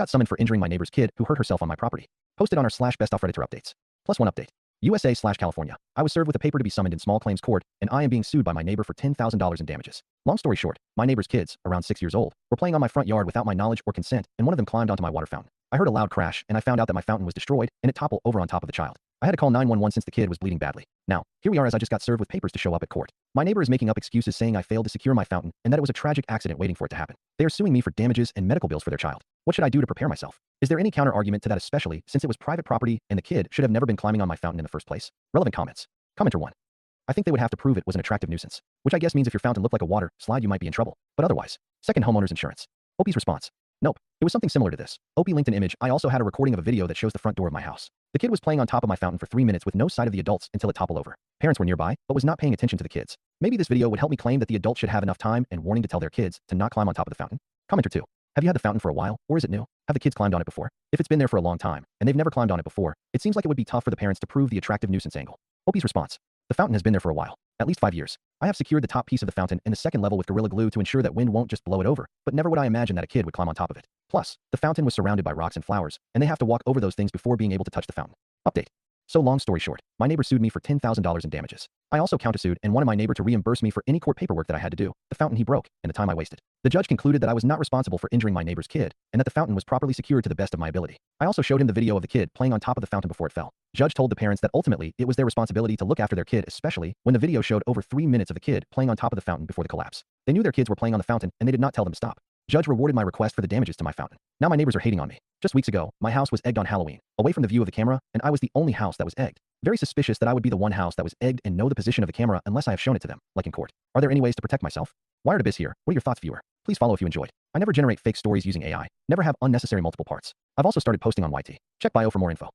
got summoned for injuring my neighbor's kid who hurt herself on my property. Posted on our /BestOfRedditorUpdates. Plus one update. USA/California. I was served with a paper to be summoned in small claims court, and I am being sued by my neighbor for $10,000 in damages. Long story short, my neighbor's kids, around 6 years old, were playing on my front yard without my knowledge or consent, and one of them climbed onto my water fountain. I heard a loud crash, and I found out that my fountain was destroyed, and it toppled over on top of the child. I had to call 911 since the kid was bleeding badly. Now, here we are as I just got served with papers to show up at court. My neighbor is making up excuses saying I failed to secure my fountain and that it was a tragic accident waiting for it to happen. They are suing me for damages and medical bills for their child. What should I do to prepare myself? Is there any counter-argument to that, especially since it was private property and the kid should have never been climbing on my fountain in the first place? Relevant comments. Commenter 1. I think they would have to prove it was an attractive nuisance, which I guess means if your fountain looked like a water slide you might be in trouble, but otherwise. Second, homeowner's insurance. Opie's response. Nope. It was something similar to this. Opie linked an image. I also had a recording of a video that shows the front door of my house. The kid was playing on top of my fountain for 3 minutes with no sight of the adults until it toppled over. Parents were nearby, but was not paying attention to the kids. Maybe this video would help me claim that the adults should have enough time and warning to tell their kids to not climb on top of the fountain. Commenter 2. Have you had the fountain for a while, or is it new? Have the kids climbed on it before? If it's been there for a long time, and they've never climbed on it before, it seems like it would be tough for the parents to prove the attractive nuisance angle. Opie's response. The fountain has been there for a while, at least 5 years. I have secured the top piece of the fountain and the second level with Gorilla Glue to ensure that wind won't just blow it over, but never would I imagine that a kid would climb on top of it. Plus, the fountain was surrounded by rocks and flowers, and they have to walk over those things before being able to touch the fountain. Update. So long story short, my neighbor sued me for $10,000 in damages. I also countersued and wanted my neighbor to reimburse me for any court paperwork that I had to do, the fountain he broke, and the time I wasted. The judge concluded that I was not responsible for injuring my neighbor's kid, and that the fountain was properly secured to the best of my ability. I also showed him the video of the kid playing on top of the fountain before it fell. Judge told the parents that ultimately it was their responsibility to look after their kid, especially when the video showed over 3 minutes of the kid playing on top of the fountain before the collapse. They knew their kids were playing on the fountain, and they did not tell them to stop. Judge rewarded my request for the damages to my fountain. Now my neighbors are hating on me. Just weeks ago, my house was egged on Halloween, away from the view of the camera, and I was the only house that was egged. Very suspicious that I would be the one house that was egged and know the position of the camera unless I have shown it to them, like in court. Are there any ways to protect myself? Wired Abyss here. What are your thoughts, viewer? Please follow if you enjoyed. I never generate fake stories using AI. Never have unnecessary multiple parts. I've also started posting on YT. Check bio for more info.